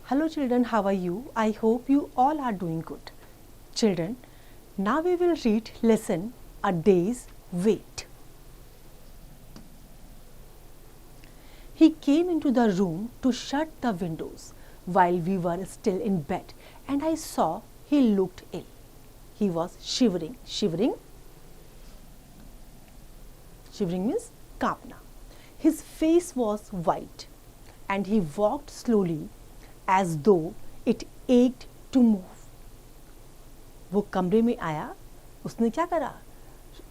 Hello children, how are you? I hope you all are doing good. Children, now we will read lesson A Day's Wait. He came into the room to shut the windows while we were still in bed, and I saw he looked ill. He was shivering. Shivering means कांपना. His face was white and he walked slowly as though it ached to move. वो कमरे में आया, उसने क्या करा?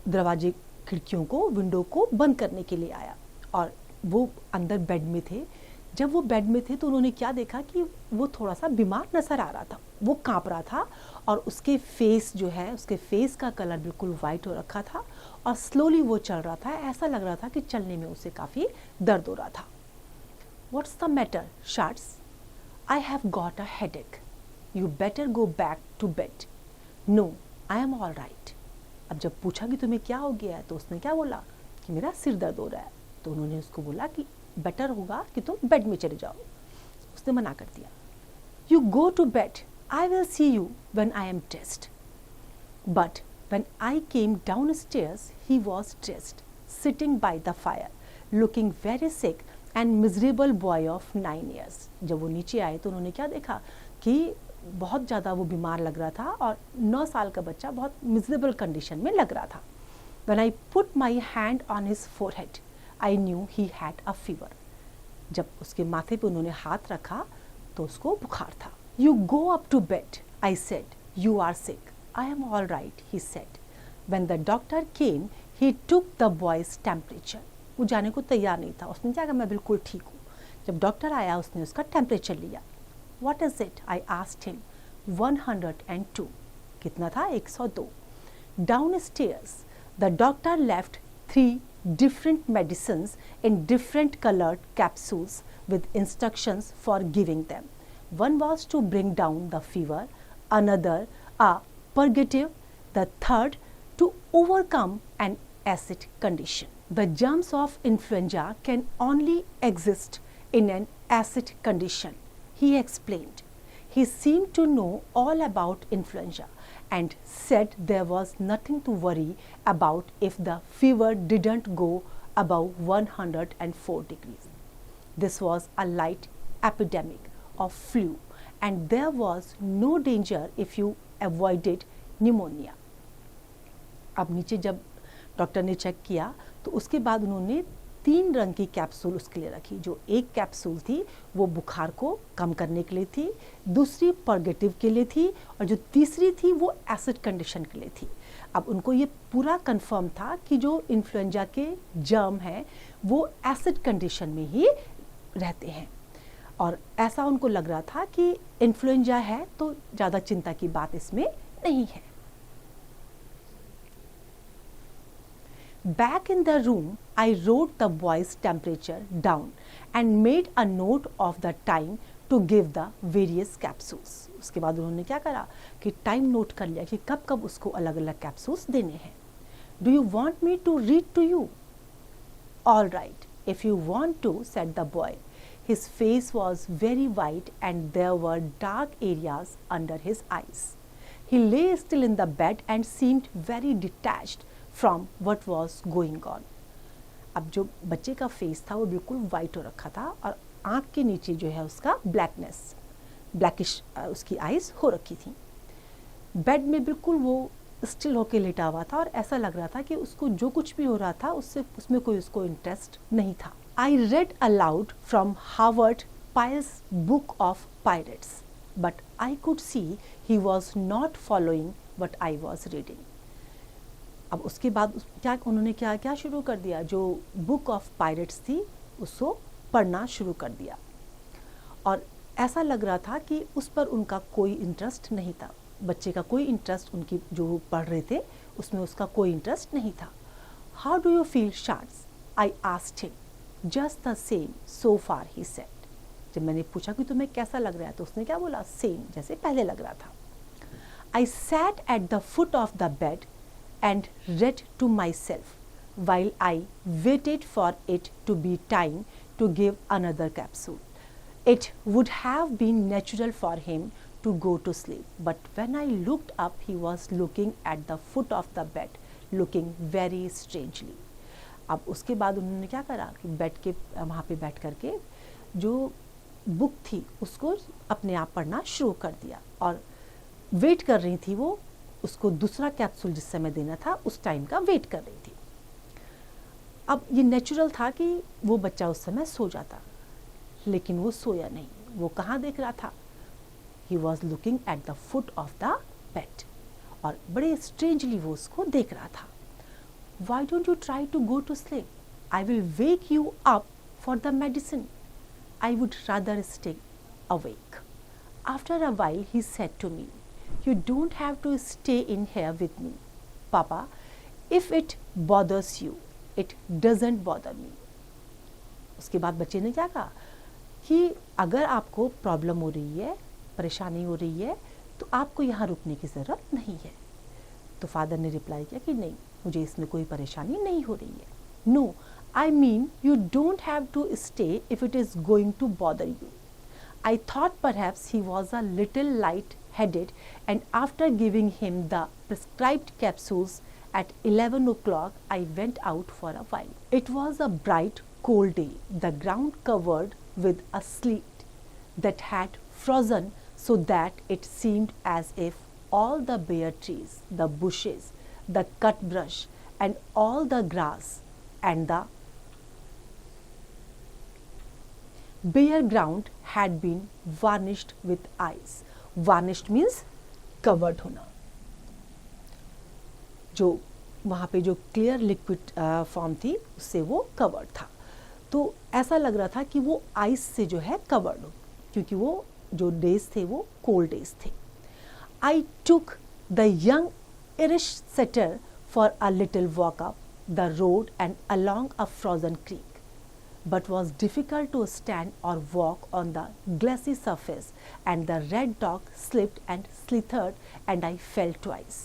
दरवाजे खिड़कियों को, विंडो को बंद करने के लिए आया और वो अंदर बेड में थे. जब वो बेड में थे तो उन्होंने क्या देखा कि वो थोड़ा सा बीमार नजर आ रहा था. वो कांप रहा था और उसके फेस जो है, उसके फेस का कलर बिल्कुल वाइट हो रखा था और स्लोली वो चल रहा था. ऐसा लग रहा था कि चलने में उसे काफ़ी दर्द हो रहा था. What's the matter, Shards? I have got a headache. You better go back to bed. No, I am all right. अब जब पूछा कि तुम्हें क्या हो गया है तो उसने क्या बोला कि मेरा सिर दर्द हो रहा है. तो उन्होंने उसको बोला कि बेटर होगा कि तुम बेड में चले जाओ. उसने मना कर दिया. You go to bed. I will see you when I am dressed. But when I came downstairs, he was dressed, sitting by the fire, looking very sick and miserable boy of 9 years. जब वो नीचे आए तो उन्होंने क्या देखा कि बहुत ज़्यादा वो बीमार लग रहा था और 9 साल का बच्चा बहुत मिजरेबल कंडीशन में लग रहा था. When I put my hand on his forehead, I knew he had a fever. जब उसके माथे पे उन्होंने हाथ रखा तो उसको बुखार था. You go up to bed, I said. You are sick. I am all right, he said. When the doctor came, he took the boy's temperature. वो जाने को तैयार नहीं था. उसने क्या कहा, मैं बिल्कुल ठीक हूँ. जब डॉक्टर आया उसने उसका टेम्परेचर लिया. What is it? I asked him. 102. कितना था? 102. Downstairs, the doctor left 3 different medicines in different colored capsules with instructions for giving them. One was to bring down the fever, another a purgative, the third to overcome an acid condition. The germs of influenza can only exist in an acid condition, he explained. He seemed to know all about influenza and said there was nothing to worry about if the fever didn't go above 104 degrees. This was a light epidemic of flu and there was no danger if you avoided pneumonia. अब नीचे जब doctor ने check किया तो उसके बाद उन्होंने 3 रंग की कैप्सूल उसके लिए रखी. जो एक कैप्सूल थी वो बुखार को कम करने के लिए थी, दूसरी पर्गेटिव के लिए थी और जो तीसरी थी वो एसिड कंडीशन के लिए थी. अब उनको ये पूरा कंफर्म था कि जो इन्फ्लुएंजा के जर्म हैं वो एसिड कंडीशन में ही रहते हैं और ऐसा उनको लग रहा था कि इन्फ्लुएंजा है तो ज़्यादा चिंता की बात इसमें नहीं है. Back in the room, I wrote the boy's temperature down and made a note of the time to give the various capsules. उसके बाद उन्होंने क्या करा कि टाइम नोट कर लिया कि कब कब उसको अलग अलग कैप्सूल्स देने हैं. Do you want me to read to you? All right, if you want to, said the boy. His face was very white and there were dark areas under his eyes. He lay still in the bed and seemed very detached from what was going on. अब जो बच्चे का face था वो बिल्कुल white हो रखा था और आँख के नीचे जो है उसका ब्लैकिश उसकी आईज हो रखी थी. बेड में बिल्कुल वो स्टिल होके लेटा हुआ था और ऐसा लग रहा था कि उसको जो कुछ भी हो रहा था उसमें कोई उसको इंटरेस्ट नहीं था. I read aloud from Howard Pyle's book of pirates, but I could see he was not following what I was reading. अब उसके बाद उन्होंने क्या शुरू कर दिया, जो बुक ऑफ पायरेट्स थी उसको पढ़ना शुरू कर दिया और ऐसा लग रहा था कि उस पर उनका कोई इंटरेस्ट नहीं था. बच्चे का कोई इंटरेस्ट उनकी जो पढ़ रहे थे उसमें उसका कोई इंटरेस्ट नहीं था. How do you feel shards? I asked him. Just the same so far, he said. जब मैंने पूछा कि तुम्हें कैसा लग रहा है तो उसने क्या बोला, सेम, जैसे पहले लग रहा था. I sat at the foot of the bed and read to myself while I waited for it to be time to give another capsule. It would have been natural for him to go to sleep, but when I looked up, he was looking at the foot of the bed, looking very strangely. अब उसके बाद उन्होंने क्या करा कि bed के वहाँ पे बैठ करके जो बुक थी उसको अपने आप पढ़ना शुरू कर दिया और वेट कर रही थी वो, उसको दूसरा कैप्सूल जिस समय देना था उस टाइम का वेट कर रही थी। अब ये नेचुरल था कि वो बच्चा उस समय सो जाता, लेकिन वो सोया नहीं। वो कहाँ देख रहा था? He was looking at the foot of the bed और बड़े स्ट्रेंजली वो उसको देख रहा था। Why don't you try to go to sleep? I will wake you up for the medicine. I would rather stay awake. After a while he said to me, you don't have to stay in here with me, Papa. If it bothers you, it doesn't bother me. उसके बाद बच्चे ने क्या कहा कि अगर आपको problem हो रही है, परेशानी हो रही है, तो आपको यहाँ रुकने की ज़रूरत नहीं है। तो फादर ने रिप्लाई किया कि नहीं, मुझे इसमें कोई परेशानी नहीं हो रही है। No, I mean you don't have to stay if it is going to bother you. I thought perhaps he was a little light headed, and after giving him the prescribed capsules at 11 o'clock, I went out for a while. It was a bright, cold day, the ground covered with a sleet that had frozen so that it seemed as if all the bare trees, the bushes, the cut brush, and all the grass and the bare ground had been varnished with ice. Varnished means covered होना। जो वहाँ पे जो clear liquid form थी उससे वो covered था। तो ऐसा लग रहा था कि वो आइस से जो है कवर्ड हो, क्योंकि वो जो डेज थे वो कोल्ड डेज थे। I took the young Irish setter for a little walk up the road and along a frozen creek, but was difficult to stand or walk on the glassy surface, and the red dog slipped and slithered, and I fell twice,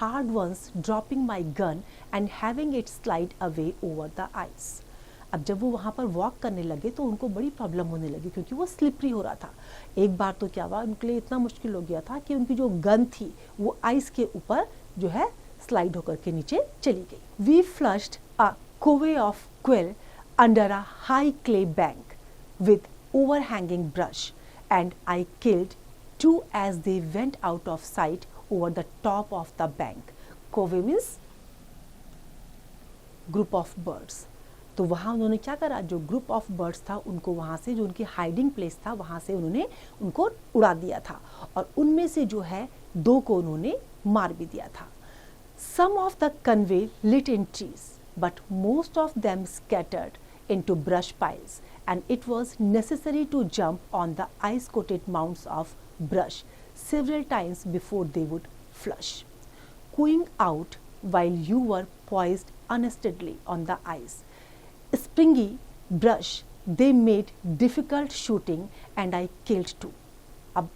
hard once dropping my gun and having it slide away over the ice. अब जब वो वहाँ पर walk करने लगे तो उनको बड़ी प्रॉब्लम होने लगी, क्योंकि वो स्लिपरी हो रहा था। एक बार तो क्या हुआ, उनके लिए इतना मुश्किल हो गया था कि उनकी जो गन थी वो आइस के ऊपर जो है स्लाइड होकर के नीचे चली गई। We flushed a covey of quill under a high clay bank with overhanging brush, and I killed 2 as they went out of sight over the top of the bank. Covey means group of birds. तो वहाँ उन्होंने क्या करा, जो group of birds था उनको वहाँ से, जो उनकी हाइडिंग प्लेस था वहाँ से उन्होंने उनको उड़ा दिया था, और उनमें से जो है 2 को उन्होंने मार भी दिया था। Some of the convey lit in trees, but most of them scattered into brush piles, and it was necessary to jump on the ice-coated mounds of brush several times before they would flush. Cooing out while you were poised unsteadily on the ice, springy brush, they made difficult shooting, and I killed 2. अब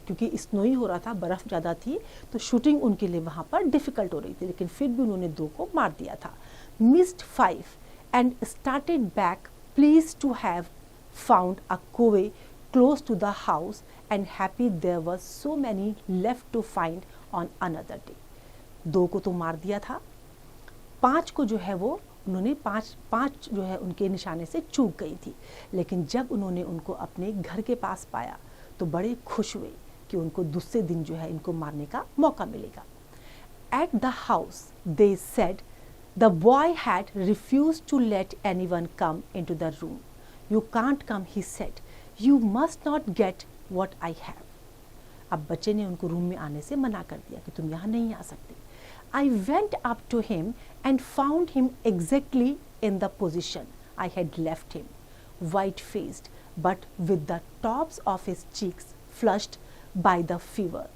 क्योंकि snowy हो रहा था, बर्फ़ ज़्यादा थी, तो shooting उनके लिए वहाँ पर डिफ़िकल्ट हो रही थी, लेकिन फिर भी उन्होंने 2 को मार दिया था। Missed 5 and started back, pleased to have found a covey close to the house, and happy there was so many left to find on another day. 2 को तो मार दिया था, 5 को जो है वो उन्होंने पाँच जो है उनके निशाने से चूक गई थी, लेकिन जब उन्होंने उनको अपने घर के पास पाया तो बड़े खुश हुए कि उनको दूसरे दिन जो है इनको मारने का मौका मिलेगा। At the house, they said, the boy had refused to let anyone come into the room. You can't come, he said. You must not get what I have. अब बच्चे ने उनको रूम में आने से मना कर दिया कि तुम यहाँ नहीं आ सकते। I went up to him and found him exactly in the position I had left him, white-faced, but with the tops of his cheeks flushed by the fever,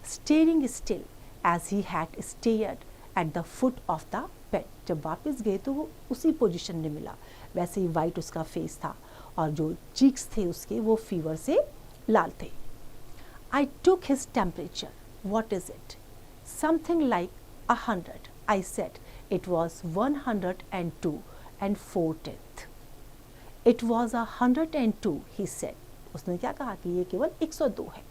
staring still as he had stared at the foot of the bed. जब वापस गए तो वो उसी position में मिला, वैसे ही white उसका फेस था और जो चीक्स थे उसके वो फीवर से लाल थे। I took his temperature. What is it? Something like 100. I said it was 102 and 4/10. It was 102, he said. उसने क्या कहा कि ये केवल 102 है।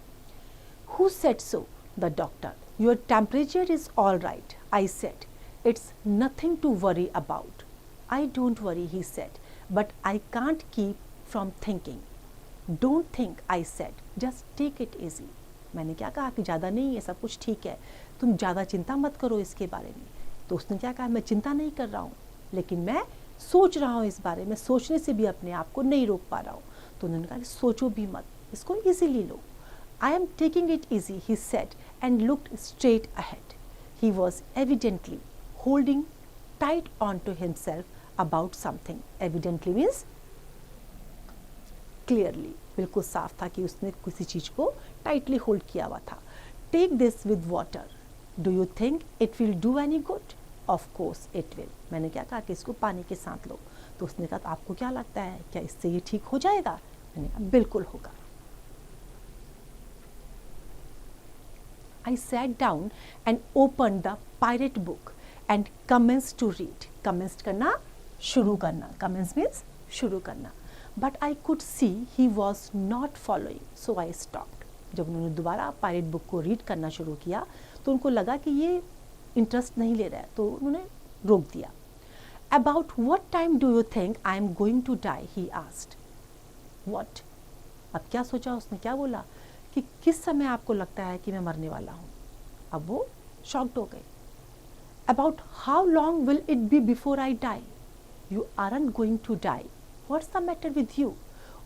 Who said so? The doctor. Your temperature is all right, I said. It's nothing to worry about. I don't worry, he said, but I can't keep from thinking. Don't think, I said. Just take it easy. मैंने क्या कहा कि ज़्यादा नहीं है, सब कुछ ठीक है, तुम ज़्यादा चिंता मत करो इसके बारे में। तो उसने क्या कहा, मैं चिंता नहीं कर रहा हूँ, लेकिन मैं सोच रहा हूँ इस बारे में, सोचने से भी अपने आप को नहीं रोक पा रहा हूँ। तो उन्होंने कहा कि सोचो भी मत, इसको easily low. I am taking it easy, he said, and looked straight ahead. He was evidently holding tight onto himself about something. Evidently means clearly. बिल्कुल साफ था कि उसने किसी चीज को tightly hold किया हुआ था. Take this with water. Do you think it will do any good? Of course it will. मैंने क्या कहा कि इसको पानी के साथ लो। तो उसने कहा आपको क्या लगता है, क्या इससे ये ठीक हो जाएगा? मैंने कहा बिल्कुल होगा। I sat down and opened the pirate book and commenced to read. Commenced करना, शुरू करना. Commence means शुरू करना. But I could see he was not following, so I stopped. जब उन्होंने दोबारा पायरेट बुक को रीड करना शुरू किया तो उनको लगा कि ये इंटरेस्ट नहीं ले रहा है, तो उन्होंने रोक दिया. About what time do you think I am going to die? He asked. What? अब क्या सोचा उसने, क्या बोला कि किस समय आपको लगता है कि मैं मरने वाला हूँ? अब वो शॉक्ड हो गए. About how long will it be before I die? You aren't going to die. What's the matter with you?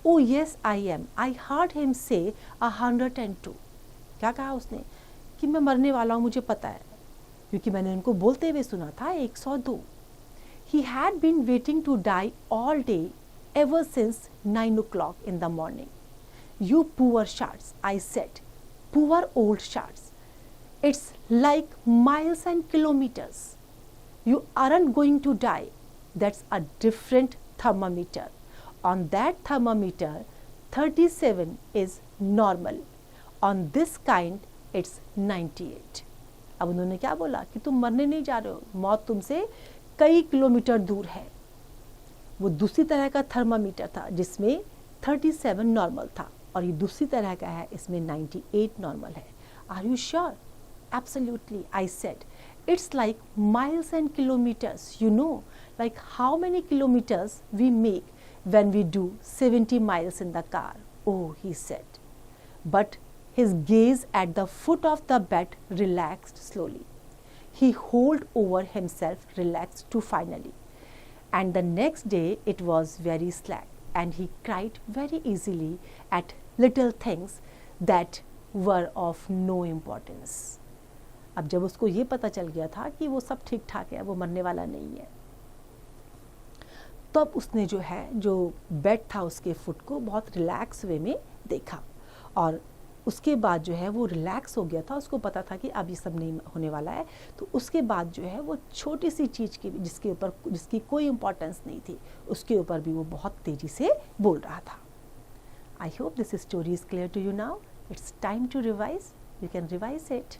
Oh yes, I am. I heard him say 102. क्या कहा उसने कि मैं मरने वाला हूँ, मुझे पता है, क्योंकि मैंने उनको बोलते हुए सुना था 102. He had been waiting to die all day ever since 9 o'clock in the morning. You poor sharks, I said. Poor old sharks. It's like miles and kilometers. You aren't going to die. That's a different thermometer. On that thermometer, 37 is normal. On this kind, it's 98. अब उन्होंने क्या बोला कि तुम मरने नहीं जा रहे हो, मौत तुमसे कई किलोमीटर दूर है. वो दूसरी तरह का थर्मामीटर था जिसमें 37 नॉर्मल था और ये दूसरी तरह का है, इसमें 98 नॉर्मल है. Are you sure? Absolutely, I said. It's like miles and kilometres, you know, like how many kilometres we make when we do 70 miles in the car. Oh, he said. But his gaze at the foot of the bed relaxed slowly. He held over himself, relaxed too finally. And the next day it was very slack, and he cried very easily at little things that were of no importance. अब जब उसको ये पता चल गया था कि वो सब ठीक ठाक है, वो मरने वाला नहीं है, तब उसने जो है, जो बेड था उसके फुट को बहुत रिलैक्स वे में देखा, और उसके बाद जो है वो रिलैक्स हो गया था. उसको पता था कि अब ये सब नहीं होने वाला है. तो उसके बाद जो है वो छोटी सी चीज़ की जिसकी कोई इम्पोर्टेंस नहीं थी, उसके ऊपर भी वो बहुत तेज़ी से बोल रहा था. I hope this story is clear to you now. It's time to revise. You can revise it.